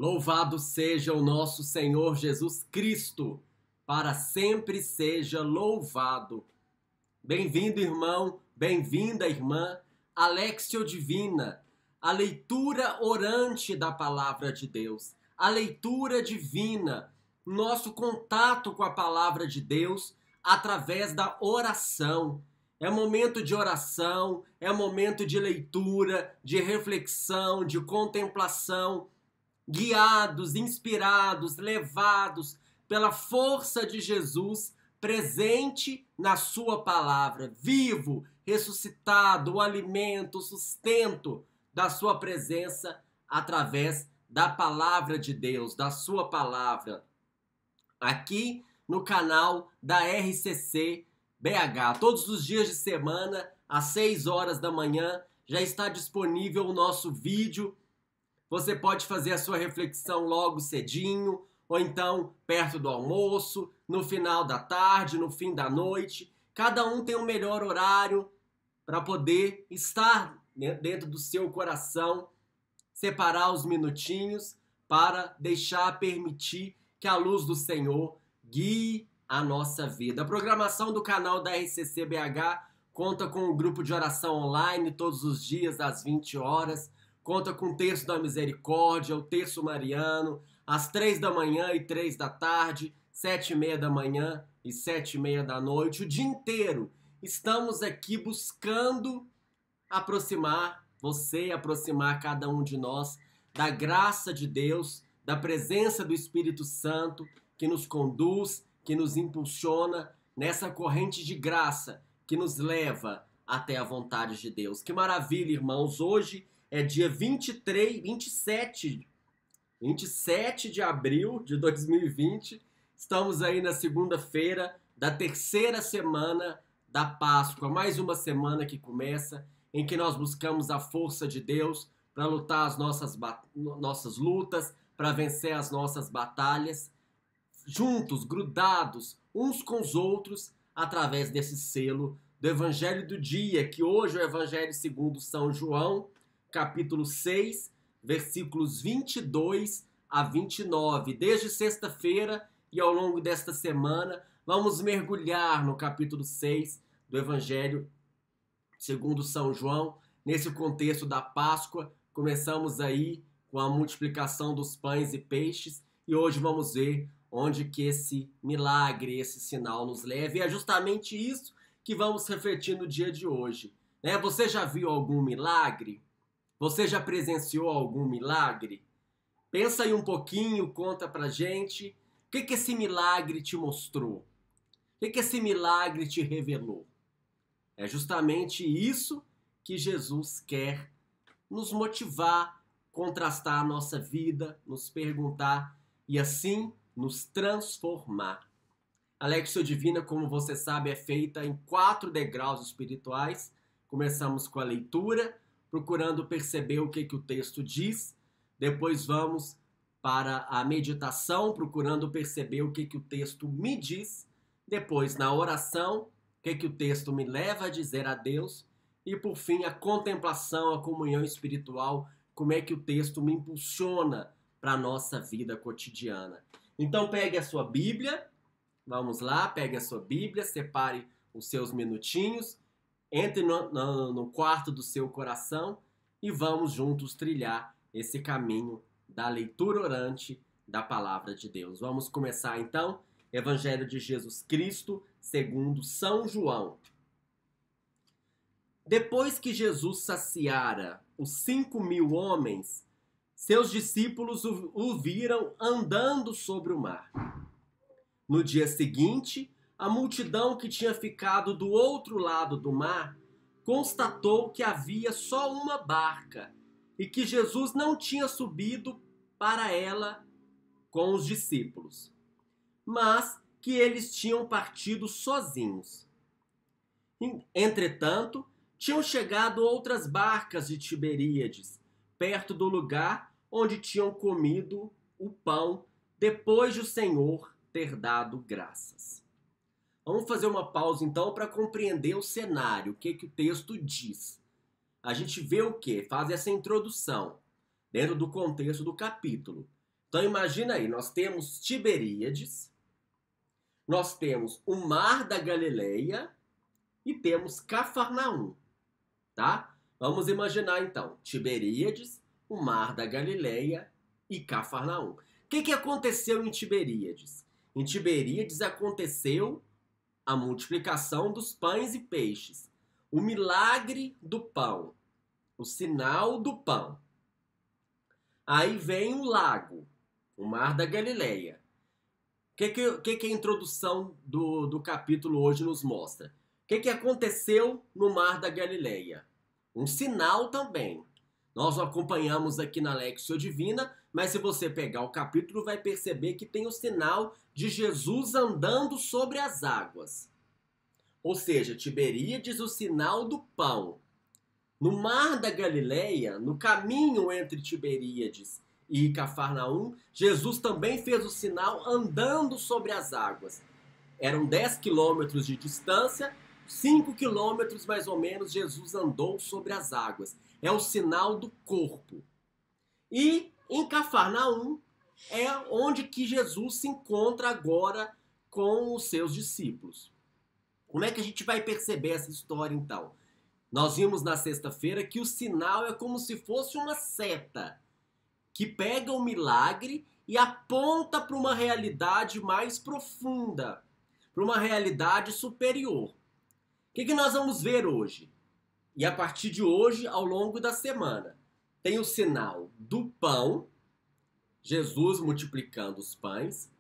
Louvado seja o nosso Senhor Jesus Cristo, para sempre seja louvado. Bem-vindo, irmão, bem-vinda, irmã, Alexio Divina, a leitura orante da Palavra de Deus, a leitura divina, nosso contato com a Palavra de Deus através da oração. É momento de oração, é momento de leitura, de reflexão, de contemplação, guiados, inspirados, levados pela força de Jesus presente na sua palavra, vivo, ressuscitado, o alimento, o sustento da sua presença através da palavra de Deus, da sua palavra. Aqui no canal da RCC BH, todos os dias de semana, às 6 horas da manhã, já está disponível o nosso vídeo. Você pode fazer a sua reflexão logo cedinho, ou então perto do almoço, no final da tarde, no fim da noite. Cada um tem um melhor horário para poder estar dentro do seu coração, separar os minutinhos para permitir que a luz do Senhor guie a nossa vida. A programação do canal da RCC BH conta com um grupo de oração online todos os dias às 20 horas. Conta com o Terço da Misericórdia, o Terço Mariano, às 3 da manhã e 3 da tarde, 7h30 da manhã e 7h30 da noite. O dia inteiro estamos aqui buscando aproximar você, aproximar cada um de nós da graça de Deus, da presença do Espírito Santo que nos conduz, que nos impulsiona nessa corrente de graça que nos leva até a vontade de Deus. Que maravilha, irmãos! Hoje é dia 27 de abril de 2020. Estamos aí na segunda-feira da terceira semana da Páscoa. Mais uma semana que começa, em que nós buscamos a força de Deus para lutar as nossas lutas, para vencer as nossas batalhas, juntos, grudados, uns com os outros, através desse selo do Evangelho do dia, que hoje é o Evangelho segundo São João, capítulo 6, versículos 22 a 29. Desde sexta-feira e ao longo desta semana, vamos mergulhar no capítulo 6 do Evangelho segundo São João, nesse contexto da Páscoa. Começamos aí com a multiplicação dos pães e peixes e hoje vamos ver onde que esse milagre, esse sinal nos leva. E é justamente isso que vamos refletir no dia de hoje. Você já viu algum milagre? Você já presenciou algum milagre? Pensa aí um pouquinho, conta pra gente. O que esse milagre te mostrou? O que esse milagre te revelou? É justamente isso que Jesus quer nos motivar, contrastar a nossa vida, nos perguntar e assim nos transformar. A Alexio Divina, como você sabe, é feita em 4 degraus espirituais. Começamos com a leitura, procurando perceber o que o texto diz. Depois vamos para a meditação, procurando perceber o que o texto me diz. Depois, na oração, o que o texto me leva a dizer a Deus. E, por fim, a contemplação, a comunhão espiritual, como é que o texto me impulsiona para a nossa vida cotidiana. Então, pegue a sua Bíblia. Vamos lá, pegue a sua Bíblia, separe os seus minutinhos. Entre no quarto do seu coração e vamos juntos trilhar esse caminho da leitura orante da Palavra de Deus. Vamos começar então, Evangelho de Jesus Cristo, segundo São João. Depois que Jesus saciara os 5.000 homens, seus discípulos o viram andando sobre o mar. No dia seguinte, a multidão que tinha ficado do outro lado do mar constatou que havia só uma barca e que Jesus não tinha subido para ela com os discípulos, mas que eles tinham partido sozinhos. Entretanto, tinham chegado outras barcas de Tiberíades, perto do lugar onde tinham comido o pão depois de o Senhor ter dado graças. Vamos fazer uma pausa então para compreender o cenário, o que o texto diz. A gente vê o quê? Faz essa introdução dentro do contexto do capítulo. Então imagina aí, nós temos Tiberíades, nós temos o Mar da Galileia e temos Cafarnaum, tá? Vamos imaginar então, Tiberíades, o Mar da Galileia e Cafarnaum. O que aconteceu em Tiberíades? Em Tiberíades aconteceu a multiplicação dos pães e peixes, o milagre do pão, o sinal do pão. Aí vem o lago, o Mar da Galileia. O que a introdução do capítulo hoje nos mostra? O que aconteceu no Mar da Galileia? Um sinal também. Nós acompanhamos aqui na Lexio Divina, mas se você pegar o capítulo, vai perceber que tem o sinal de Jesus andando sobre as águas. Ou seja, Tiberíades, o sinal do pão. No Mar da Galileia, no caminho entre Tiberíades e Cafarnaum, Jesus também fez o sinal andando sobre as águas. Eram 10 quilômetros de distância, 5 quilômetros mais ou menos, Jesus andou sobre as águas. É o sinal do corpo. E em Cafarnaum é onde que Jesus se encontra agora com os seus discípulos. Como é que a gente vai perceber essa história então? Nós vimos na sexta-feira que o sinal é como se fosse uma seta que pega o milagre e aponta para uma realidade mais profunda, para uma realidade superior. O que nós vamos ver hoje? E a partir de hoje, ao longo da semana, tem o sinal do pão, Jesus multiplicando os pães.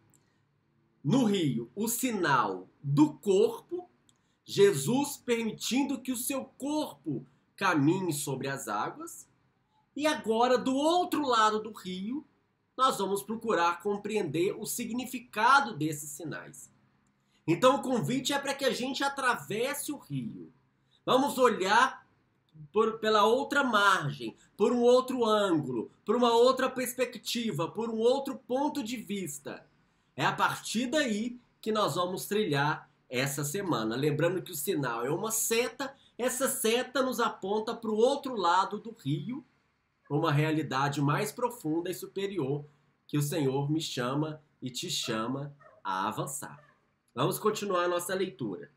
No rio, o sinal do corpo, Jesus permitindo que o seu corpo caminhe sobre as águas. E agora, do outro lado do rio, nós vamos procurar compreender o significado desses sinais. Então, o convite é para que a gente atravesse o rio. Vamos olhar pela outra margem, por um outro ângulo, por uma outra perspectiva, por um outro ponto de vista. É a partir daí que nós vamos trilhar essa semana. Lembrando que o sinal é uma seta, essa seta nos aponta para o outro lado do rio, uma realidade mais profunda e superior que o Senhor me chama e te chama a avançar. Vamos continuar a nossa leitura.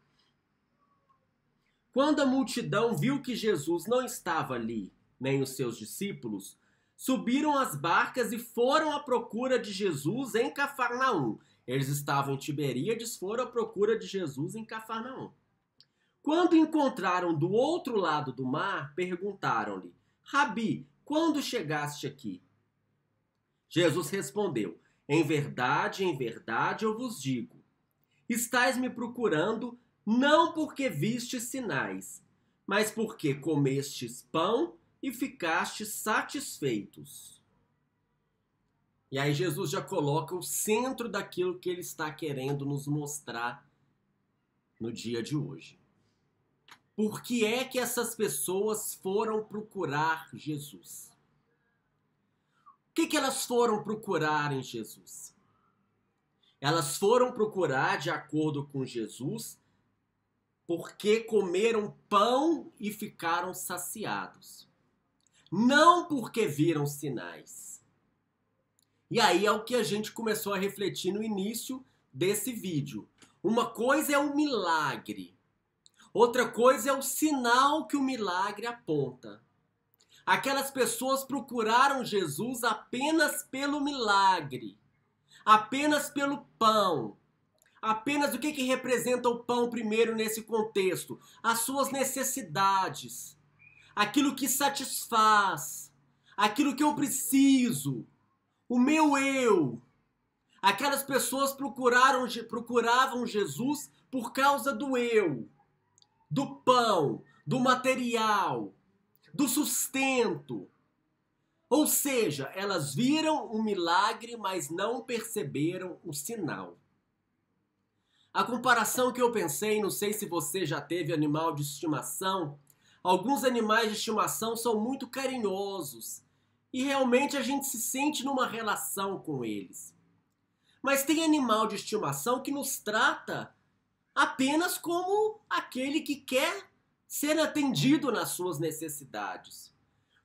Quando a multidão viu que Jesus não estava ali, nem os seus discípulos, subiram as barcas e foram à procura de Jesus em Cafarnaum. Eles estavam em Tiberíades, foram à procura de Jesus em Cafarnaum. Quando encontraram do outro lado do mar, perguntaram-lhe: Rabi, quando chegaste aqui? Jesus respondeu: em verdade, eu vos digo, estais me procurando não porque vistes sinais, mas porque comestes pão e ficastes satisfeitos. E aí Jesus já coloca o centro daquilo que ele está querendo nos mostrar no dia de hoje. Por que é que essas pessoas foram procurar Jesus? O que elas foram procurar em Jesus? Elas foram procurar, de acordo com Jesus, porque comeram pão e ficaram saciados. Não porque viram sinais. E aí é o que a gente começou a refletir no início desse vídeo. Uma coisa é o milagre. Outra coisa é o sinal que o milagre aponta. Aquelas pessoas procuraram Jesus apenas pelo milagre. Apenas pelo pão. Apenas o que representa o pão primeiro nesse contexto? As suas necessidades. Aquilo que satisfaz. Aquilo que eu preciso. O meu eu. Aquelas pessoas procuravam Jesus por causa do eu. Do pão. Do material. Do sustento. Ou seja, elas viram o milagre, mas não perceberam o sinal. A comparação que eu pensei, não sei se você já teve animal de estimação, alguns animais de estimação são muito carinhosos e realmente a gente se sente numa relação com eles. Mas tem animal de estimação que nos trata apenas como aquele que quer ser atendido nas suas necessidades.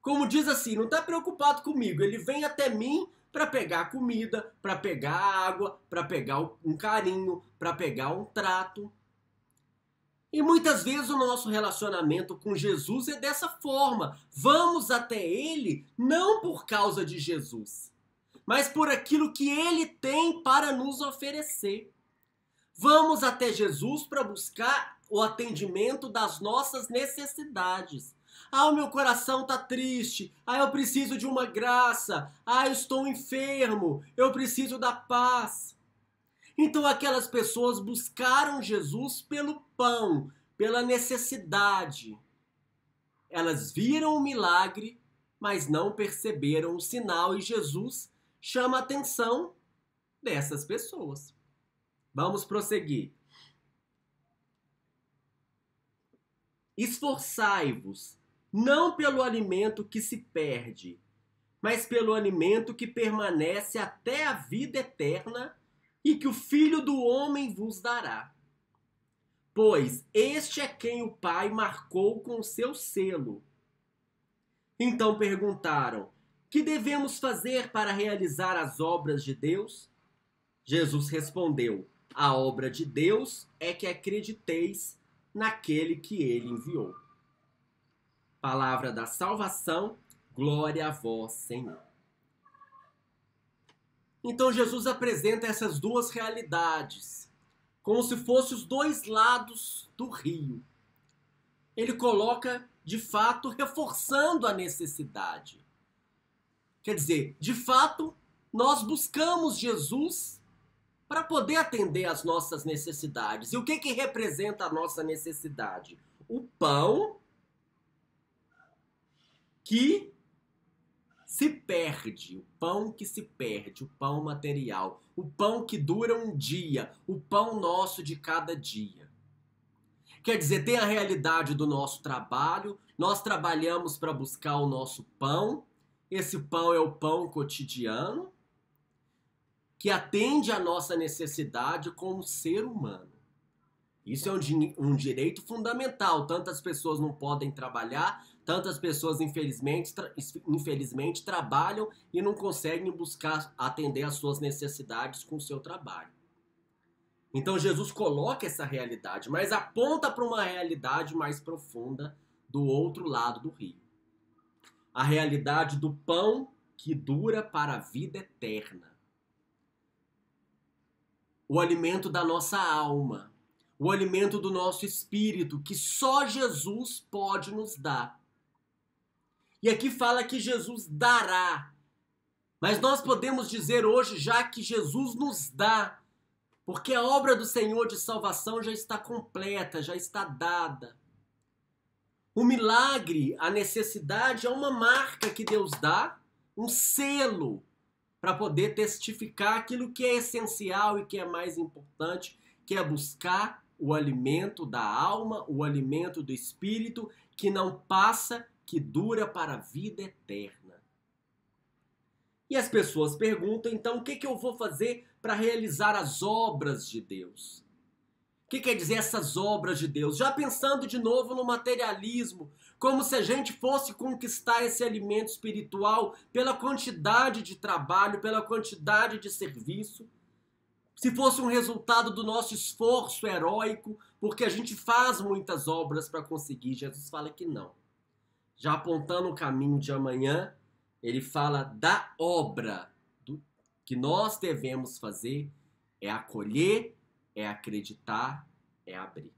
Como diz assim, não está preocupado comigo, ele vem até mim para pegar comida, para pegar água, para pegar um carinho, para pegar um trato. E muitas vezes o nosso relacionamento com Jesus é dessa forma. Vamos até Ele não por causa de Jesus, mas por aquilo que Ele tem para nos oferecer. Vamos até Jesus para buscar o atendimento das nossas necessidades. Ah, o meu coração está triste. Ah, eu preciso de uma graça. Ah, eu estou enfermo. Eu preciso da paz. Então aquelas pessoas buscaram Jesus pelo pão, pela necessidade. Elas viram o milagre, mas não perceberam o sinal, e Jesus chama a atenção dessas pessoas. Vamos prosseguir. Esforçai-vos, não pelo alimento que se perde, mas pelo alimento que permanece até a vida eterna, e que o Filho do Homem vos dará. Pois este é quem o Pai marcou com o seu selo. Então perguntaram: que devemos fazer para realizar as obras de Deus? Jesus respondeu: a obra de Deus é que acrediteis naquele que ele enviou. Palavra da salvação, glória a vós, Senhor. Então Jesus apresenta essas duas realidades, como se fossem os dois lados do rio. Ele coloca, de fato, reforçando a necessidade. Quer dizer, de fato, nós buscamos Jesus para poder atender às nossas necessidades. E o que representa a nossa necessidade? O pão que se perde, o pão que se perde, o pão material, o pão que dura um dia, o pão nosso de cada dia. Quer dizer, tem a realidade do nosso trabalho, nós trabalhamos para buscar o nosso pão, esse pão é o pão cotidiano, que atende à nossa necessidade como ser humano. Isso é um direito fundamental. Tantas pessoas não podem trabalhar, tantas pessoas infelizmente trabalham e não conseguem buscar atender às suas necessidades com o seu trabalho. Então Jesus coloca essa realidade, mas aponta para uma realidade mais profunda do outro lado do rio. A realidade do pão que dura para a vida eterna. O alimento da nossa alma. O alimento do nosso espírito, que só Jesus pode nos dar. E aqui fala que Jesus dará. Mas nós podemos dizer hoje já que Jesus nos dá, porque a obra do Senhor de salvação já está completa, já está dada. O milagre, a necessidade é uma marca que Deus dá, um selo, para poder testificar aquilo que é essencial e que é mais importante, que é buscar o alimento da alma, o alimento do espírito, que não passa, que dura para a vida eterna. E as pessoas perguntam, então, o que eu vou fazer para realizar as obras de Deus? O que quer dizer essas obras de Deus? Já pensando de novo no materialismo, como se a gente fosse conquistar esse alimento espiritual pela quantidade de trabalho, pela quantidade de serviço, se fosse um resultado do nosso esforço heróico, porque a gente faz muitas obras para conseguir. Jesus fala que não. Já apontando o caminho de amanhã, ele fala da obra que nós devemos fazer, é acolher, é acreditar, é abrir.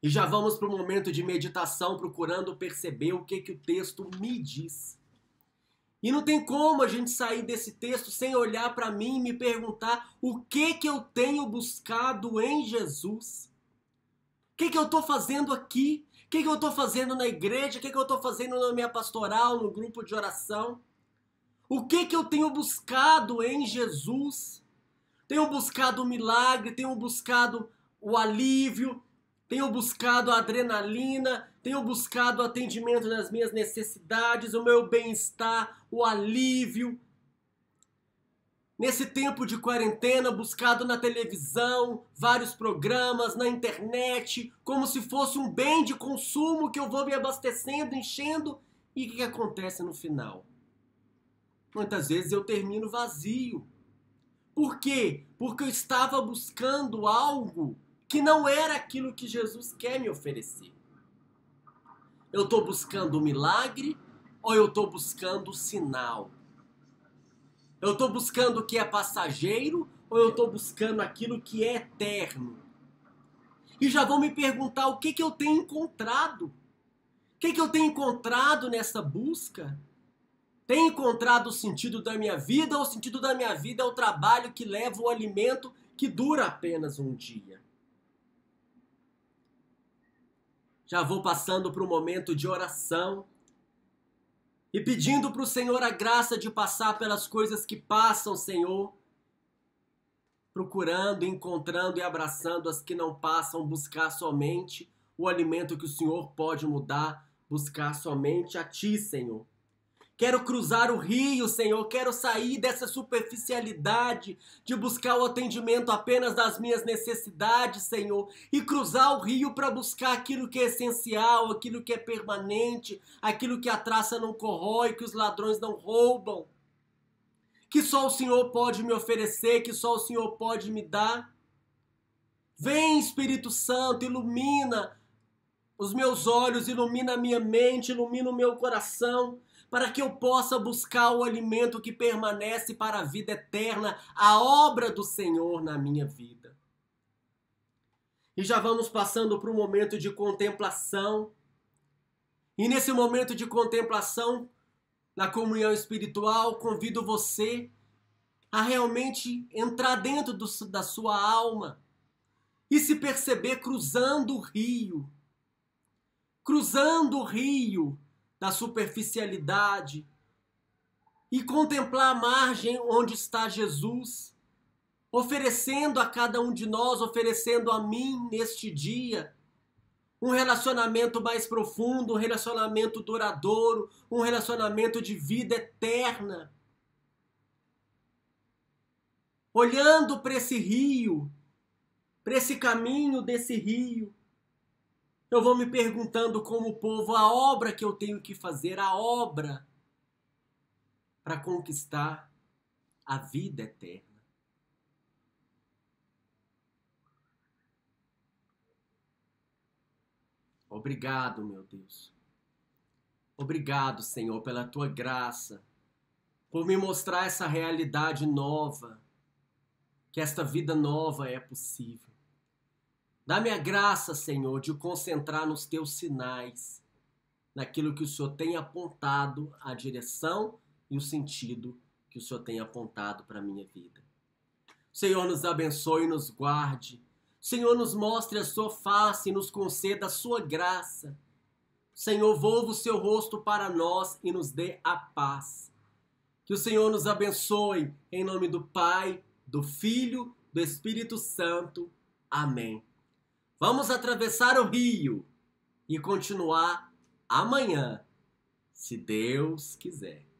E já vamos para o momento de meditação, procurando perceber o que o texto me diz. E não tem como a gente sair desse texto sem olhar para mim e me perguntar o que eu tenho buscado em Jesus. O que eu estou fazendo aqui? O que eu estou fazendo na igreja? O que eu estou fazendo na minha pastoral, no grupo de oração? O que eu tenho buscado em Jesus? Tenho buscado o milagre, tenho buscado o alívio, tenho buscado a adrenalina, tenho buscado o atendimento das minhas necessidades, o meu bem-estar, o alívio. Nesse tempo de quarentena, buscado na televisão, vários programas, na internet, como se fosse um bem de consumo que eu vou me abastecendo, enchendo E o que acontece no final? Muitas vezes eu termino vazio. Por quê? Porque eu estava buscando algo que não era aquilo que Jesus quer me oferecer. Eu estou buscando o milagre ou eu estou buscando o sinal? Eu estou buscando o que é passageiro ou eu estou buscando aquilo que é eterno? E já vão me perguntar o que eu tenho encontrado. O que eu tenho encontrado nessa busca? Tenho encontrado o sentido da minha vida ou o sentido da minha vida é o trabalho que leva o alimento que dura apenas um dia? Já vou passando para o momento de oração e pedindo para o Senhor a graça de passar pelas coisas que passam, Senhor, procurando, encontrando e abraçando as que não passam, buscar somente o alimento que o Senhor pode mudar, buscar somente a Ti, Senhor. Quero cruzar o rio, Senhor, quero sair dessa superficialidade de buscar o atendimento apenas das minhas necessidades, Senhor, e cruzar o rio para buscar aquilo que é essencial, aquilo que é permanente, aquilo que a traça não corrói, que os ladrões não roubam, que só o Senhor pode me oferecer, que só o Senhor pode me dar. Vem, Espírito Santo, ilumina os meus olhos, ilumina a minha mente, ilumina o meu coração, para que eu possa buscar o alimento que permanece para a vida eterna, a obra do Senhor na minha vida. E já vamos passando para um momento de contemplação. E nesse momento de contemplação, na comunhão espiritual, convido você a realmente entrar dentro da sua alma e se perceber cruzando o rio da superficialidade e contemplar a margem onde está Jesus, oferecendo a cada um de nós, oferecendo a mim neste dia, um relacionamento mais profundo, um relacionamento duradouro, um relacionamento de vida eterna. Olhando para esse rio, para esse caminho desse rio, eu vou me perguntando como povo a obra que eu tenho que fazer, a obra para conquistar a vida eterna. Obrigado, meu Deus. Obrigado, Senhor, pela tua graça, por me mostrar essa realidade nova, que esta vida nova é possível. Dá-me a graça, Senhor, de concentrar nos teus sinais, naquilo que o Senhor tem apontado, a direção e o sentido que o Senhor tem apontado para a minha vida. O Senhor nos abençoe e nos guarde. O Senhor nos mostre a sua face e nos conceda a sua graça. O Senhor volva o seu rosto para nós e nos dê a paz. Que o Senhor nos abençoe, em nome do Pai, do Filho, do Espírito Santo. Amém. Vamos atravessar o rio e continuar amanhã, se Deus quiser.